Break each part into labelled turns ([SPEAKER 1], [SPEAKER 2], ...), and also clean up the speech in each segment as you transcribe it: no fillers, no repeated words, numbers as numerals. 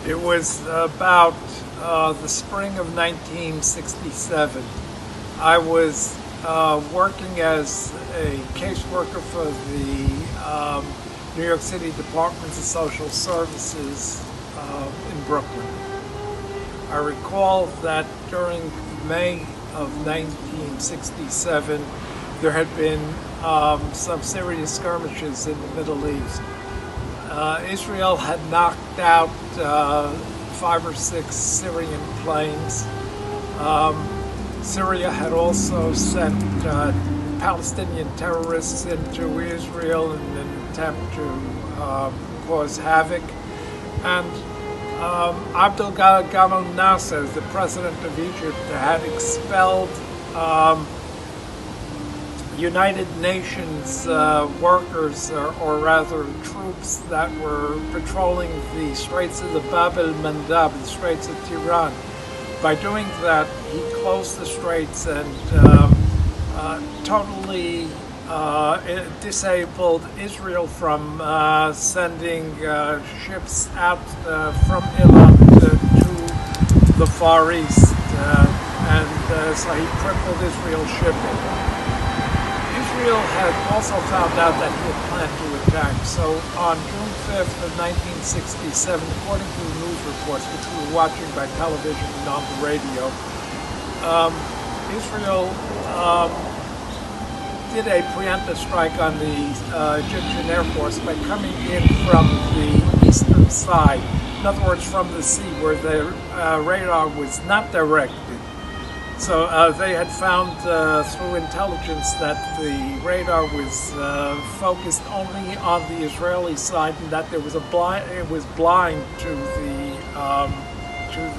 [SPEAKER 1] It was about the spring of 1967. I was working as a caseworker for the New York City Department of Social Services in Brooklyn. I recall that during May of 1967, there had been some serious skirmishes in the Middle East. Israel had knocked out 5 or 6 Syrian planes. Syria had also sent Palestinian terrorists into Israel in an attempt to cause havoc. And Abdel Gamal Nasser, the president of Egypt, had expelled United Nations workers, or rather troops that were patrolling the Straits of the Bab el-Mandab, the Straits of Tiran. By doing that, he closed the straits and totally disabled Israel from sending ships out from Iran to the Far East, and so he crippled Israel's shipping. Israel had also found out that he had planned to attack, so on June 5th of 1967, according to the news reports, which we were watching by television and on the radio, Israel did a preemptive strike on the Egyptian Air Force by coming in from the eastern side, in other words, from the sea, where the radar was not directed. So they had found through intelligence that the radar was focused only on the Israeli side, and that there was it was blind to the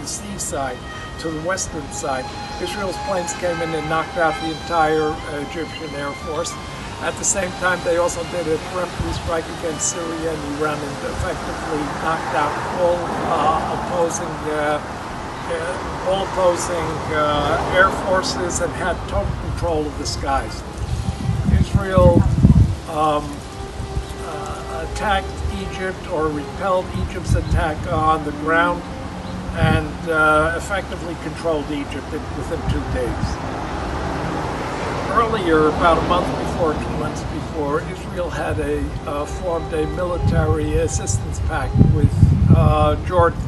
[SPEAKER 1] seaside, to the western side. Israel's planes came in and knocked out the entire Egyptian Air Force. At the same time, they also did a preemptive strike against Syria and Iran and effectively knocked out all opposing air forces and had total control of the skies. Israel attacked Egypt, or repelled Egypt's attack on the ground, and effectively controlled Egypt within 2 days. Earlier, about a month before, 2 months before, Israel had formed a military assistance pact with Jordan,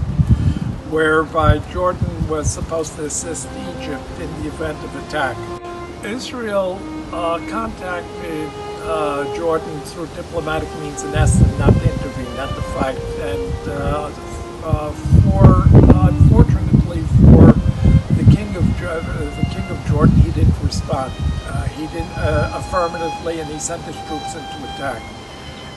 [SPEAKER 1] whereby Jordan was supposed to assist Egypt in the event of attack. Israel contacted Jordan through diplomatic means and asked them not to intervene, not to fight. And unfortunately for the king of Jordan, he didn't respond. He didn't affirmatively, and he sent his troops into attack.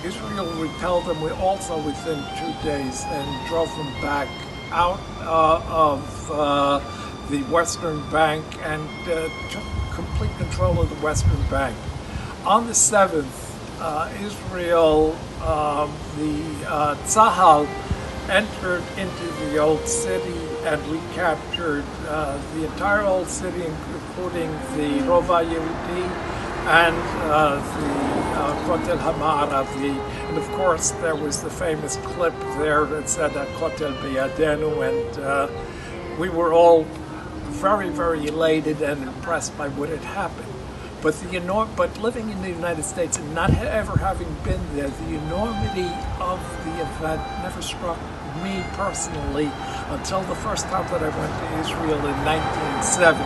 [SPEAKER 1] Israel repelled them also within 2 days and drove them back out of the western bank and took complete control of the western bank. On the 7th, Israel, Tzahal entered into the old city and recaptured the entire old city, including the Rova Yehudi and the Kotel HaMa'aravi. And of course, there was the famous clip there that said Kotel B'Yadenu, and we were all very, very elated and impressed by what had happened. But living in the United States and not ever having been there, the enormity of the event never struck me personally until the first time that I went to Israel in 1970.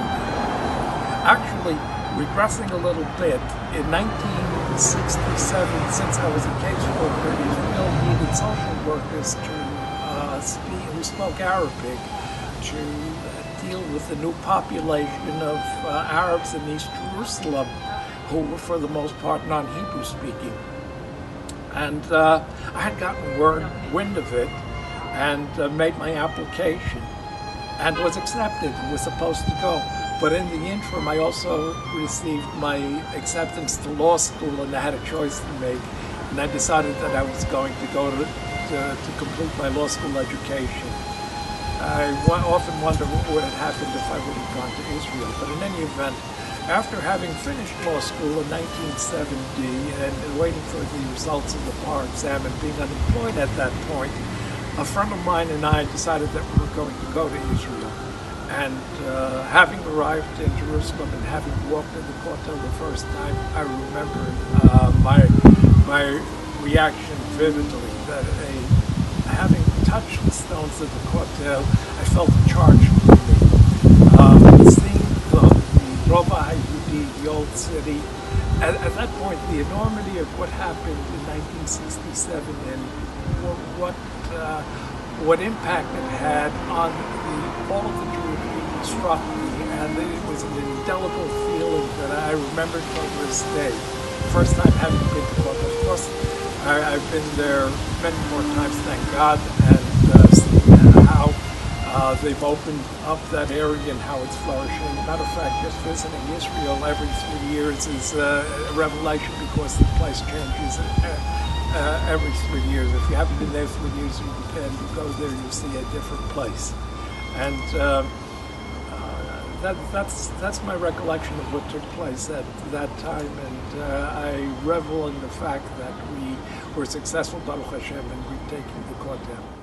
[SPEAKER 1] Actually, regressing a little bit, in 1967, since I was a caseworker, Israel needed social workers who spoke Arabic to deal with the new population of Arabs in East Jerusalem, who were for the most part non-Hebrew speaking. And I had gotten wind of it and made my application and was accepted and was supposed to go. But in the interim, I also received my acceptance to law school, and I had a choice to make. And I decided that I was going to go to complete my law school education. I often wonder what would have happened if I would have gone to Israel. But in any event, after having finished law school in 1970 and waiting for the results of the bar exam and being unemployed at that point, a friend of mine and I decided that we were going to go to Israel. And having arrived in Jerusalem and having walked in the Kotel the first time, I remember my reaction vividly that having touched the stones of the Kotel, I felt a charge through me. Seeing the Rova HaYehudi, the old city, at that point, the enormity of what happened in 1967 and what impact it had on all of the Jewish people struck me, and it was an indelible feeling that I remembered till this day. First time having been to Kotel. Of course, I've been there many more times, thank God, and seen how they've opened up that area and how it's flourishing. Matter of fact, just visiting Israel every 3 years is a revelation because the place changes every 3 years. If you haven't been there 3 years, you can go there, you see a different place. And that's my recollection of what took place at that time, and I revel in the fact that we were successful, Baruch Hashem, in retaking the Kotel.